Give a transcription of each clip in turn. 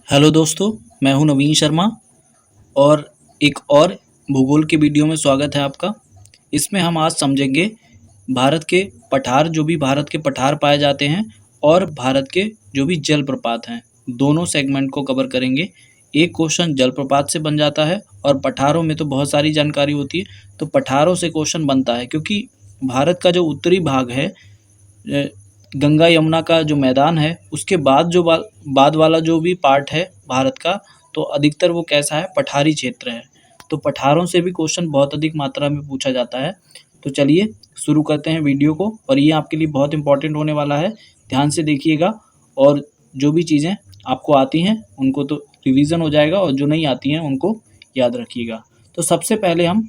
Hello दोस्तों, मैं हूं नवीन शर्मा और एक और भूगोल के वीडियो में स्वागत है आपका। इसमें हम आज समझेंगे भारत के पठार, जो भी भारत के पठार पाए जाते हैं और भारत के जो भी जलप्रपात हैं, दोनों सेगमेंट को कवर करेंगे। एक क्वेश्चन जलप्रपात से बन जाता है और पठारों में तो बहुत सारी जानकारी होती है, तो पठारों से क्वेश्चन बनता है क्योंकि भारत का जो उत्तरी भाग है, गंगा यमुना का जो मैदान है, उसके बाद जो बाद वाला जो भी पार्ट है भारत का, तो अधिकतर वो कैसा है, पठारी क्षेत्र है। तो पठारों से भी क्वेश्चन बहुत अधिक मात्रा में पूछा जाता है। तो चलिए शुरू करते हैं वीडियो को, और ये आपके लिए बहुत इंपॉर्टेंट होने वाला है। ध्यान से देखिएगा और जो भी चीज़ें आपको आती हैं उनको तो रिवीजन हो जाएगा, और जो नहीं आती हैं उनको याद रखिएगा। तो सबसे पहले हम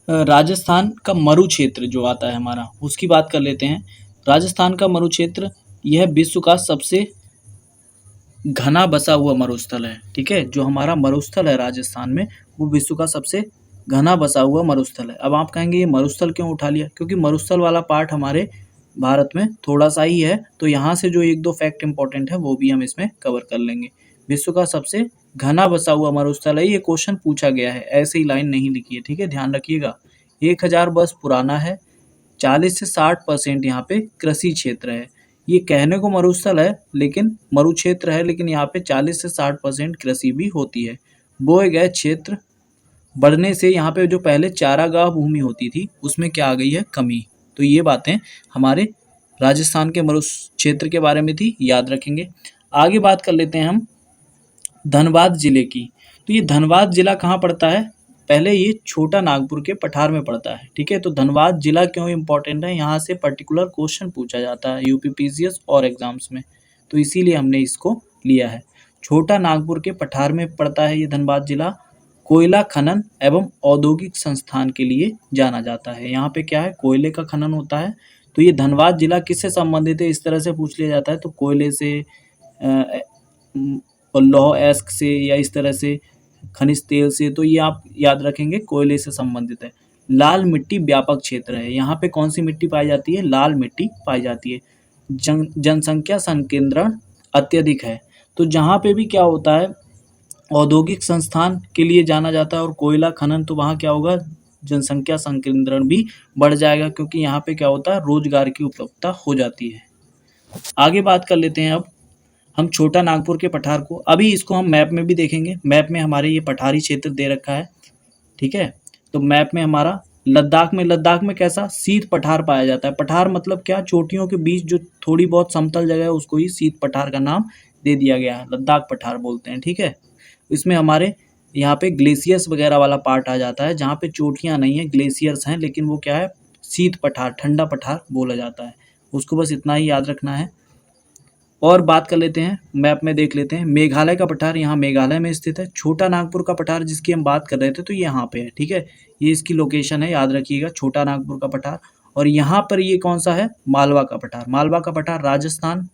राजस्थान का मरु क्षेत्र जो आता है हमारा, उसकी बात कर लेते हैं। राजस्थान का मरु क्षेत्र यह विश्व का सबसे घना बसा हुआ मरुस्थल है। ठीक है, जो हमारा मरुस्थल है राजस्थान में, वो विश्व का सबसे घना बसा हुआ मरुस्थल है। अब आप कहेंगे ये मरुस्थल क्यों उठा लिया? क्योंकि मरुस्थल वाला पार्ट हमारे भारत में थोड़ा सा ही है, तो यहाँ से जो एक दो फैक्ट इंपॉर्टेंट है वो भी हम इसमें कवर कर लेंगे। विश्व का सबसे घना बसा हुआ मरुस्थल है, ये क्वेश्चन पूछा गया है, ऐसे ही लाइन नहीं लिखी है। ठीक है, ध्यान रखिएगा। 1000 वर्ष पुराना है, 40 से 60% यहाँ पे कृषि क्षेत्र है। ये कहने को मरुस्थल है लेकिन मरु क्षेत्र है, लेकिन यहाँ पे 40 से 60% कृषि भी होती है। बोए गए क्षेत्र बढ़ने से यहाँ पे जो पहले चारागाह भूमि होती थी उसमें क्या आ गई है, कमी। तो ये बातें हमारे राजस्थान के मरु क्षेत्र के बारे में थी, याद रखेंगे। आगे बात कर लेते हैं हम धनबाद जिले की। तो ये धनबाद जिला कहाँ पड़ता है? पहले ये छोटा नागपुर के पठार में पड़ता है। ठीक है, तो धनबाद जिला क्यों इम्पोर्टेंट है, यहाँ से पर्टिकुलर क्वेश्चन पूछा जाता है यूपीपीसीएस और एग्जाम्स में, तो इसीलिए हमने इसको लिया है। छोटा नागपुर के पठार में पड़ता है ये धनबाद जिला। कोयला खनन एवं औद्योगिक संस्थान के लिए जाना जाता है। यहाँ पे क्या है, कोयले का खनन होता है। तो ये धनबाद जिला किससे संबंधित है, इस तरह से पूछ लिया जाता है, तो कोयले से और लौह अयस्क से या इस तरह से खनिज तेल से, तो ये आप याद रखेंगे कोयले से संबंधित है। लाल मिट्टी व्यापक क्षेत्र है। यहाँ पे कौन सी मिट्टी पाई जाती है? लाल मिट्टी पाई जाती है। जनसंख्या संकेंद्रण अत्यधिक है। तो जहाँ पे भी क्या होता है, औद्योगिक संस्थान के लिए जाना जाता है और कोयला खनन, तो वहाँ क्या होगा, जनसंख्या संकेंद्रण भी बढ़ जाएगा, क्योंकि यहाँ पे क्या होता है, रोजगार की उपलब्धता हो जाती है। आगे बात कर लेते हैं अब हम छोटा नागपुर के पठार को। अभी इसको हम मैप में भी देखेंगे। मैप में हमारे ये पठारी क्षेत्र दे रखा है। ठीक है, तो मैप में हमारा लद्दाख में कैसा शीत पठार पाया जाता है। पठार मतलब क्या, चोटियों के बीच जो थोड़ी बहुत समतल जगह है उसको ही शीत पठार का नाम दे दिया गया है, लद्दाख पठार बोलते हैं। ठीक है, इसमें हमारे यहाँ पे ग्लेशियर्स वगैरह वाला पार्ट आ जाता है, जहाँ पे चोटियाँ नहीं है, ग्लेशियर्स हैं, लेकिन वो क्या है, शीत पठार, ठंडा पठार बोला जाता है। उसको बस इतना ही याद रखना है। और बात कर लेते हैं, मैप में देख लेते हैं मेघालय का पठार, यहाँ मेघालय में स्थित है। छोटा नागपुर का पठार जिसकी हम बात कर रहे थे, तो ये यहाँ पे है। ठीक है, ये इसकी लोकेशन है, याद रखिएगा, छोटा नागपुर का पठार। और यहाँ पर ये कौन सा है, मालवा का पठार। मालवा का पठार राजस्थान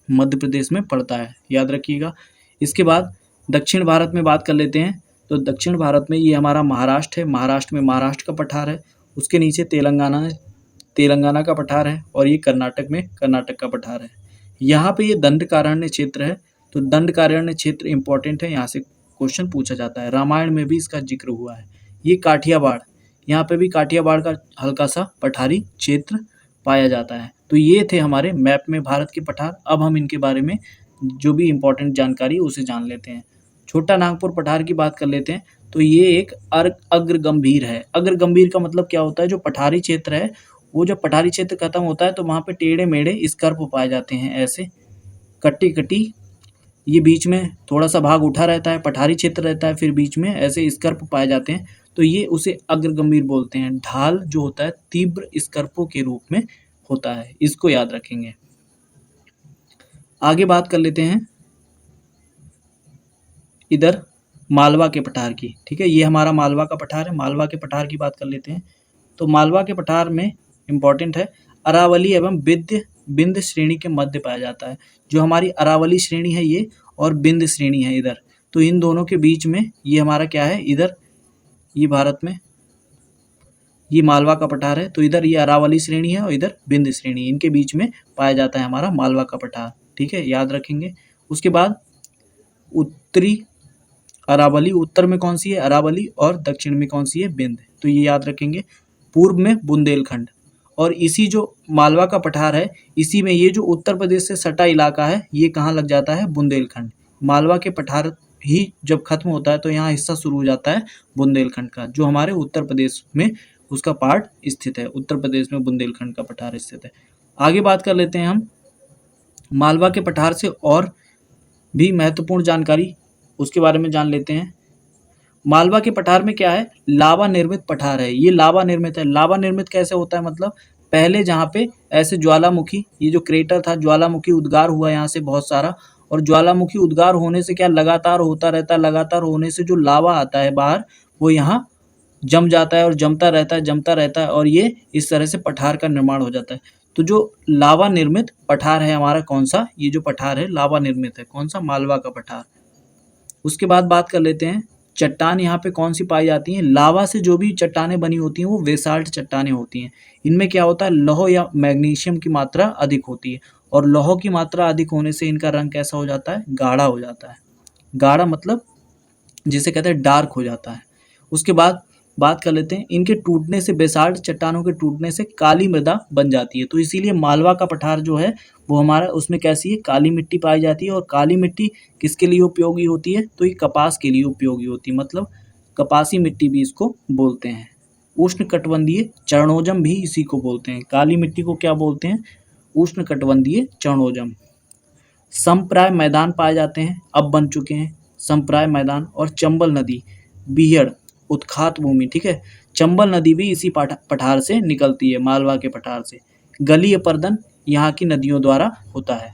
मध्य प्रदेश में पड़ता है, याद रखिएगा। इसके बाद दक्षिण भारत में बात कर लेते हैं। तो दक्षिण भारत में ये हमारा महाराष्ट्र है। महाराष्ट्र में महाराष्ट्र का पठार है। उसके नीचे तेलंगाना है, तेलंगाना का पठार है। और ये कर्नाटक में कर्नाटक का पठार है। यहाँ पे ये दंडकारण्य क्षेत्र है। तो दंडकारण्य क्षेत्र इंपॉर्टेंट है, यहाँ से क्वेश्चन पूछा जाता है। रामायण में भी इसका जिक्र हुआ है। ये काठियावाड़, यहाँ पे भी काठियावाड़ का हल्का सा पठारी क्षेत्र पाया जाता है। तो ये थे हमारे मैप में भारत के पठार। अब हम इनके बारे में जो भी इम्पोर्टेंट जानकारी उसे जान लेते हैं। छोटा नागपुर पठार की बात कर लेते हैं। तो ये एक अग्रगंभीर है। अग्रगंभीर का मतलब क्या होता है, जो पठारी क्षेत्र है, वो जब पठारी क्षेत्र खत्म होता है तो वहाँ पे टेढ़े मेढ़े स्कर्प पाए जाते हैं, ऐसे कट्टी कट्टी, ये बीच में थोड़ा सा भाग उठा रहता है, पठारी क्षेत्र रहता है, फिर बीच में ऐसे स्कर्प पाए जाते हैं, तो ये उसे अग्रगंभीर बोलते हैं। ढाल जो होता है तीव्र स्कर्पों के रूप में होता है, इसको याद रखेंगे। आगे बात कर लेते हैं इधर मालवा के पठार की। ठीक है, ये हमारा मालवा का पठार है। मालवा के पठार की बात कर लेते हैं। तो मालवा के पठार में इम्पॉर्टेंट है, अरावली एवं बिंद श्रेणी के मध्य पाया जाता है। जो हमारी अरावली श्रेणी है ये, और बिंद श्रेणी है इधर, तो इन दोनों के बीच में ये हमारा क्या है, इधर ये भारत में ये मालवा का पठार है। तो इधर ये अरावली श्रेणी है और इधर बिंद श्रेणी, इनके बीच में पाया जाता है हमारा मालवा का पठार। ठीक है, याद रखेंगे। उसके बाद उत्तरी अरावली, उत्तर में कौन सी है अरावली और दक्षिण में कौन सी है बिंद, तो ये याद रखेंगे। पूर्व में बुंदेलखंड, और इसी जो मालवा का पठार है इसी में ये जो उत्तर प्रदेश से सटा इलाका है ये कहाँ लग जाता है बुंदेलखंड। मालवा के पठार ही जब खत्म होता है तो यहाँ हिस्सा शुरू हो जाता है बुंदेलखंड का, जो हमारे उत्तर प्रदेश में उसका पार्ट स्थित है। उत्तर प्रदेश में बुंदेलखंड का पठार स्थित है। आगे बात कर लेते हैं हम मालवा के पठार से और भी महत्वपूर्ण जानकारी उसके बारे में जान लेते हैं। मालवा के पठार में क्या है, लावा निर्मित पठार है। ये लावा निर्मित है। लावा निर्मित कैसे होता है, मतलब पहले जहाँ पे ऐसे ज्वालामुखी, ये जो क्रेटर था ज्वालामुखी उद्गार हुआ यहाँ से बहुत सारा, और ज्वालामुखी उद्गार होने से क्या लगातार होता रहता है, लगातार होने से जो लावा आता है बाहर वो यहाँ जम जाता है और जमता रहता है, जमता रहता है, और ये इस तरह से पठार का निर्माण हो जाता है। तो जो लावा निर्मित पठार है हमारा कौन सा, ये जो पठार है लावा निर्मित है, कौन सा, मालवा का पठार। उसके बाद बात कर लेते हैं चट्टान यहाँ पे कौन सी पाई जाती हैं। लावा से जो भी चट्टानें बनी होती हैं वो बेसाल्ट चट्टानें होती हैं। इनमें क्या होता है, लौह या मैग्नीशियम की मात्रा अधिक होती है, और लौह की मात्रा अधिक होने से इनका रंग कैसा हो जाता है, गाढ़ा हो जाता है। गाढ़ा मतलब जिसे कहते हैं डार्क हो जाता है। उसके बाद बात कर लेते हैं इनके टूटने से, बेसाल्ट चट्टानों के टूटने से काली मृदा बन जाती है। तो इसीलिए मालवा का पठार जो है वो हमारा उसमें कैसी है, काली मिट्टी पाई जाती है। और काली मिट्टी किसके लिए उपयोगी होती है, तो ये कपास के लिए उपयोगी होती है, मतलब कपासी मिट्टी भी इसको बोलते हैं। उष्णकटिबंधीय चरणोजम भी इसी को बोलते हैं। काली मिट्टी को क्या बोलते हैं, उष्णकटिबंधीय चरणोजम। समप्राय मैदान पाए जाते हैं, अब बन चुके हैं समप्राय मैदान। और चंबल नदी, बीहड़, उत्खात भूमि, ठीक है। चंबल नदी भी इसी पठार से निकलती है, मालवा के पठार से। गली अपर्दन यहाँ की नदियों द्वारा होता है,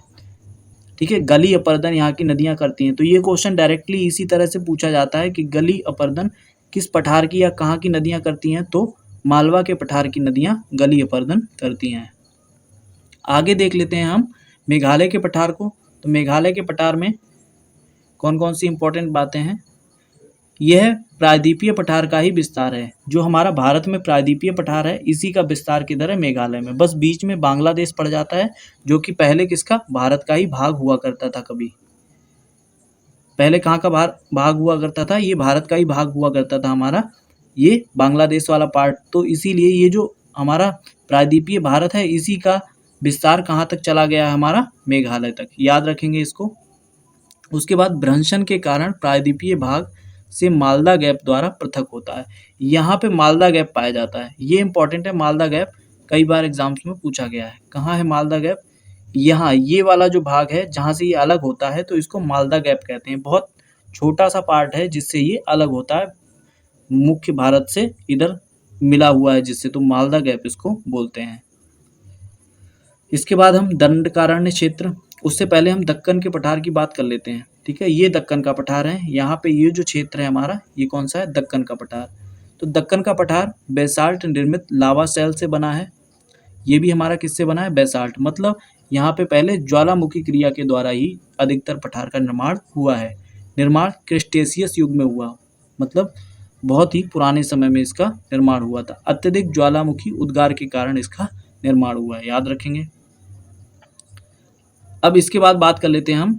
ठीक है। गली अपर्दन यहाँ की नदियाँ करती हैं। तो ये क्वेश्चन डायरेक्टली इसी तरह से पूछा जाता है कि गली अपर्दन किस पठार की या कहाँ की नदियाँ करती हैं, तो मालवा के पठार की नदियाँ गली अपर्दन करती हैं। आगे देख लेते हैं हम मेघालय के पठार को। तो मेघालय के पठार में कौन कौन सी इंपॉर्टेंट बातें हैं, यह प्रायद्वीपीय पठार का ही विस्तार है। जो हमारा भारत में प्रायद्वीपीय पठार है इसी का विस्तार किधर है, मेघालय में। बस बीच में बांग्लादेश पड़ जाता है, जो कि पहले किसका, भारत का ही भाग हुआ करता था। कभी पहले कहाँ का भाग हुआ करता था, ये भारत का ही भाग हुआ करता था हमारा, ये बांग्लादेश वाला पार्ट। तो इसीलिए ये जो हमारा प्रायद्वीपीय भारत है इसी का विस्तार कहाँ तक चला गया है, हमारा मेघालय तक, याद रखेंगे इसको। उसके बाद भ्रंशन के कारण प्रायद्वीपीय भाग से मालदा गैप द्वारा पृथक होता है। यहाँ पे मालदा गैप पाया जाता है, ये इंपॉर्टेंट है। मालदा गैप कई बार एग्जाम्स में पूछा गया है। कहाँ है मालदा गैप, यहाँ ये वाला जो भाग है जहाँ से ये अलग होता है तो इसको मालदा गैप कहते हैं। बहुत छोटा सा पार्ट है जिससे ये अलग होता है, मुख्य भारत से इधर मिला हुआ है जिससे, तो मालदा गैप इसको बोलते हैं। इसके बाद हम दंडकारण्य क्षेत्र, उससे पहले हम दक्कन के पठार की बात कर लेते हैं, ठीक है। ये दक्कन का पठार है, यहाँ पे ये जो क्षेत्र है हमारा ये कौन सा है, दक्कन का पठार। तो दक्कन का पठार बेसाल्ट निर्मित लावा सेल से बना है। ये भी हमारा किससे बना है, बेसाल्ट, मतलब यहाँ पे पहले ज्वालामुखी क्रिया के द्वारा ही अधिकतर पठार का निर्माण हुआ है। निर्माण क्रिस्टेशियस युग में हुआ, मतलब बहुत ही पुराने समय में इसका निर्माण हुआ था। अत्यधिक ज्वालामुखी उद्गार के कारण इसका निर्माण हुआ है, याद रखेंगे। अब इसके बाद बात कर लेते हैं हम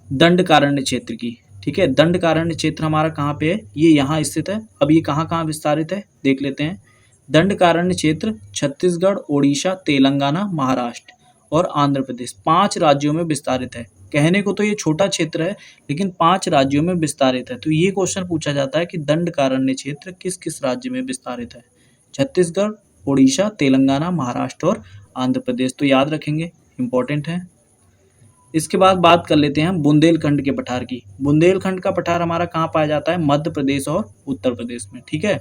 दंडकारण्य क्षेत्र की, ठीक है। दंडकारण्य क्षेत्र हमारा कहाँ पे है, ये यहाँ स्थित है। अब ये कहाँ कहाँ विस्तारित है देख लेते हैं। दंडकारण्य क्षेत्र छत्तीसगढ़, ओडिशा, तेलंगाना, महाराष्ट्र और आंध्र प्रदेश, 5 राज्यों में विस्तारित है। कहने को तो ये छोटा क्षेत्र है लेकिन 5 राज्यों में विस्तारित है। तो ये क्वेश्चन पूछा जाता है कि दंडकारण्य क्षेत्र किस किस राज्य में विस्तारित है, छत्तीसगढ़, ओडिशा, तेलंगाना, महाराष्ट्र और आंध्र प्रदेश। तो याद रखेंगे, इंपॉर्टेंट है। इसके बाद बात कर लेते हैं हम बुंदेलखंड के पठार की। बुंदेलखंड का पठार हमारा कहाँ पाया जाता है, मध्य प्रदेश और उत्तर प्रदेश में, ठीक है।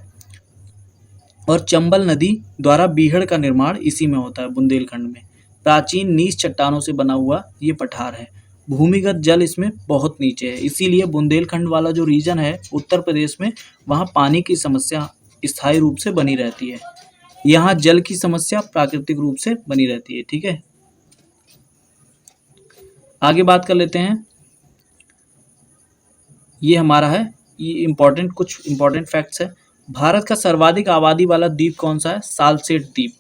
और चंबल नदी द्वारा बीहड़ का निर्माण इसी में होता है, बुंदेलखंड में। प्राचीन नीच चट्टानों से बना हुआ ये पठार है। भूमिगत जल इसमें बहुत नीचे है, इसीलिए बुंदेलखंड वाला जो रीजन है उत्तर प्रदेश में, वहाँ पानी की समस्या स्थायी रूप से बनी रहती है। यहाँ जल की समस्या प्राकृतिक रूप से बनी रहती है, ठीक है। आगे बात कर लेते हैं, ये हमारा है, ये कुछ इंपॉर्टेंट फैक्ट्स है। भारत का सर्वाधिक आबादी वाला द्वीप कौन सा है, सालसेट द्वीप,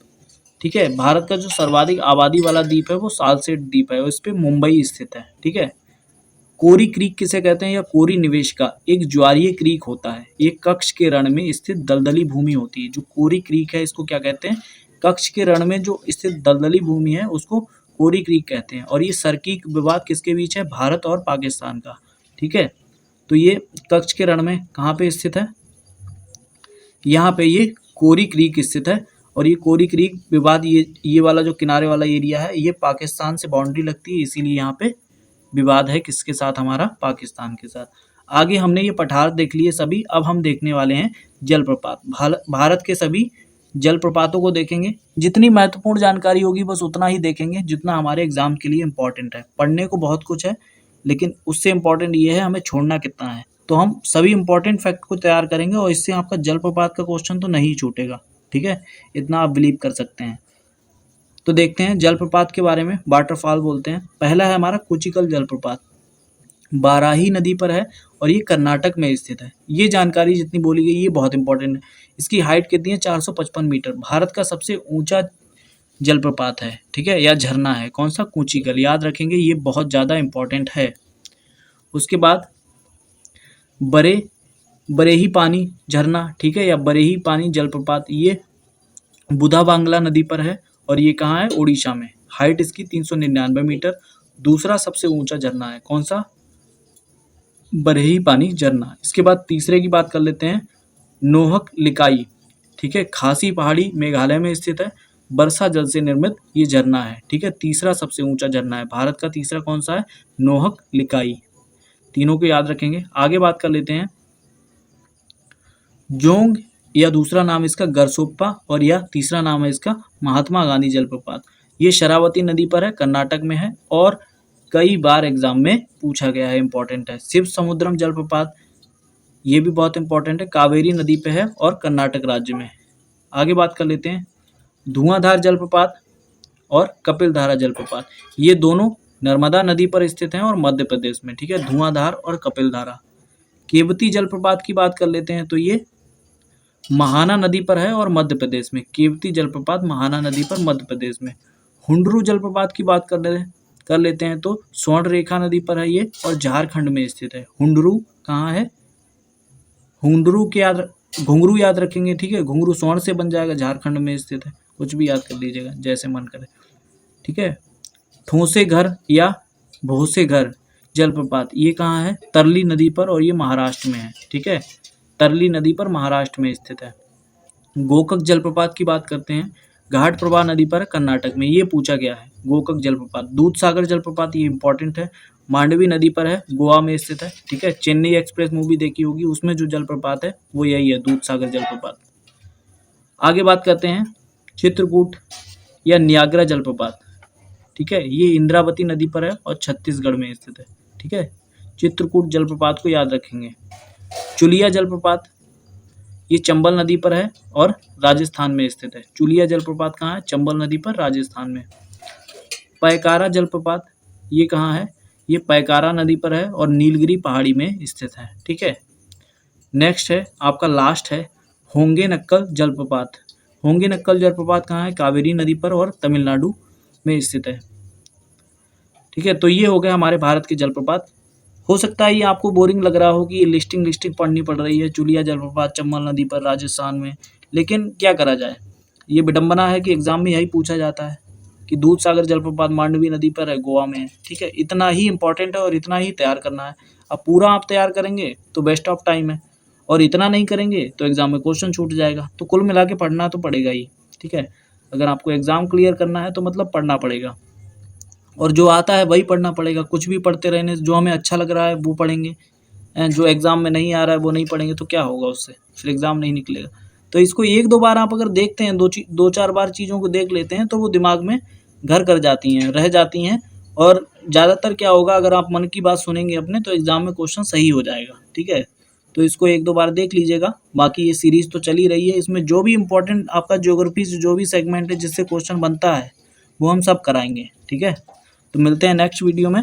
ठीक है। भारत का जो सर्वाधिक आबादी वाला द्वीप है वो सालसेट द्वीप है, और इस पे मुंबई स्थित है, ठीक है। कोरी क्रीक किसे कहते हैं या कोरी निवेशिका एक ज्वारीय क्रीक होता है। ये कक्ष के रण में स्थित दलदली भूमि होती है। जो कोरी क्रीक है इसको क्या कहते हैं? कक्ष के रण में जो स्थित दलदली भूमि है उसको कोरी क्रीक कहते हैं। और ये सर्किक विवाद किसके बीच है? भारत और पाकिस्तान का। ठीक है, तो ये कक्ष के रण में कहाँ पे स्थित है? यहाँ पे ये कोरी क्रीक स्थित है। और ये कोरी क्रीक विवाद, ये वाला जो किनारे वाला एरिया है ये पाकिस्तान से बाउंड्री लगती है, इसीलिए यहाँ पे विवाद है किसके साथ? हमारा पाकिस्तान के साथ। आगे हमने ये पठार देख लिए सभी। अब हम देखने वाले हैं जलप्रपात। भारत के सभी जलप्रपातों को देखेंगे। जितनी महत्वपूर्ण जानकारी होगी बस उतना ही देखेंगे जितना हमारे एग्जाम के लिए इम्पोर्टेंट है। पढ़ने को बहुत कुछ है लेकिन उससे इम्पोर्टेंट ये है हमें छोड़ना कितना है। तो हम सभी इम्पोर्टेंट फैक्ट को तैयार करेंगे और इससे आपका जलप्रपात का क्वेश्चन तो नहीं छूटेगा। ठीक है, इतना आप बिलीव कर सकते हैं। तो देखते हैं जलप्रपात के बारे में। वाटरफॉल बोलते हैं। पहला है हमारा कुचिकल जलप्रपात, बाराही नदी पर है और ये कर्नाटक में स्थित है। ये जानकारी जितनी बोली गई ये बहुत इंपॉर्टेंट है। इसकी हाइट कितनी है? 455 मीटर। भारत का सबसे ऊंचा जलप्रपात है, ठीक है, या झरना है। कौन सा? कुचिकल। याद रखेंगे, ये बहुत ज़्यादा इंपॉर्टेंट है। उसके बाद बरेही पानी झरना, ठीक है, या बरेही पानी जलप्रपात, ये बुधा बांग्ला नदी पर है और ये कहाँ है? उड़ीसा में। हाइट इसकी 399 मीटर। दूसरा सबसे ऊंचा झरना है। कौन सा? बरेही पानी झरना। इसके बाद तीसरे की बात कर लेते हैं, नोहक लिकाई, ठीक है, खासी पहाड़ी मेघालय में स्थित है। वर्षा जल से निर्मित ये झरना है। ठीक है, तीसरा सबसे ऊंचा झरना है। भारत का तीसरा कौन सा है? नोहक लिकाई। तीनों को याद रखेंगे। आगे बात कर लेते हैं जोंग, या दूसरा नाम इसका गरसोप्पा, और या तीसरा नाम है इसका महात्मा गांधी जलप्रपात। ये शरावती नदी पर है, कर्नाटक में है और कई बार एग्जाम में पूछा गया है, इंपॉर्टेंट है। शिव समुद्रम जलप्रपात, ये भी बहुत इंपॉर्टेंट है, कावेरी नदी पे है और कर्नाटक राज्य में। आगे बात कर लेते हैं धुआंधार जलप्रपात और कपिलधारा जलप्रपात। ये दोनों नर्मदा नदी पर स्थित हैं और मध्य प्रदेश में। ठीक है, धुआंधार और कपिलधारा। केवती जलप्रपात की बात कर लेते हैं तो ये महाना नदी पर है और मध्य प्रदेश में। केवती जलप्रपात महाना नदी पर मध्य प्रदेश में। हुंडरू जलप्रपात की बात कर लेते हैं तो स्वर्ण रेखा नदी पर है ये और झारखंड में स्थित है। हुंडरू कहाँ है? हुंडरू के घुंघरू याद रखेंगे, ठीक है, घुंघरू स्वर्ण से बन जाएगा, झारखंड में स्थित है। कुछ भी याद कर लीजिएगा जैसे मन करे। ठीक है, ठोसे घर या भोसे घर जलप्रपात, ये कहाँ है? तरली नदी पर और ये महाराष्ट्र में है। ठीक है, तरली नदी पर महाराष्ट्र में स्थित है। गोकक जलप्रपात की बात करते हैं, घाट प्रभा नदी पर कर्नाटक में, ये पूछा गया है। गोकक जलप्रपात। दूधसागर जलप्रपात, ये इंपॉर्टेंट है, मांडवी नदी पर है, गोवा में स्थित है। ठीक है, चेन्नई एक्सप्रेस मूवी देखी होगी, उसमें जो जलप्रपात है वो यही है, दूधसागर जलप्रपात। आगे बात करते हैं चित्रकूट या नियाग्रा जलप्रपात। ठीक है, ये इंद्रावती नदी पर है और छत्तीसगढ़ में स्थित है। ठीक है, चित्रकूट जलप्रपात को याद रखेंगे। चुलिया जलप्रपात, ये चंबल नदी पर है और राजस्थान में स्थित है। चुलिया जलप्रपात कहाँ है? चंबल नदी पर, राजस्थान में। पैकारा जलप्रपात, ये कहाँ है? ये पैकारा नदी पर है और नीलगिरी पहाड़ी में स्थित है। ठीक है, नेक्स्ट है आपका लास्ट है होंगे नक्कल जलप्रपात। होंगे नक्कल जलप्रपात कहाँ है? कावेरी नदी पर और तमिलनाडु में स्थित है। ठीक है, तो ये हो गए हमारे भारत के जलप्रपात। हो सकता है ये आपको बोरिंग लग रहा हो कि ये लिस्टिंग पढ़नी पड़ रही है, चुलिया जलप्रपात चंबल नदी पर राजस्थान में, लेकिन क्या करा जाए, ये विडंबना है कि एग्जाम में यही पूछा जाता है कि दूधसागर जलप्रपात मांडवी नदी पर है, गोवा में है। ठीक है, इतना ही इंपॉर्टेंट है और इतना ही तैयार करना है। अब पूरा आप तैयार करेंगे तो बेस्ट ऑफ टाइम है, और इतना नहीं करेंगे तो एग्जाम में क्वेश्चन छूट जाएगा। तो कुल मिला के पढ़ना तो पड़ेगा ही। ठीक है, अगर आपको एग्जाम क्लियर करना है तो मतलब पढ़ना पड़ेगा, और जो आता है वही पढ़ना पड़ेगा। कुछ भी पढ़ते रहने, जो हमें अच्छा लग रहा है वो पढ़ेंगे, जो एग्ज़ाम में नहीं आ रहा है वो नहीं पढ़ेंगे तो क्या होगा उससे? फिर एग्ज़ाम नहीं निकलेगा। तो इसको एक दो बार आप अगर देखते हैं, दो चार बार चीज़ों को देख लेते हैं तो वो दिमाग में घर कर जाती हैं, रह जाती हैं, और ज़्यादातर क्या होगा, अगर आप मन की बात सुनेंगे अपने तो एग्ज़ाम में क्वेश्चन सही हो जाएगा। ठीक है, तो इसको एक दो बार देख लीजिएगा। बाकी ये सीरीज़ तो चली रही है, इसमें जो भी इम्पोर्टेंट आपका ज्योग्राफी से जो भी सेगमेंट है जिससे क्वेश्चन बनता है वो हम सब कराएंगे। ठीक है, तो मिलते हैं नेक्स्ट वीडियो में।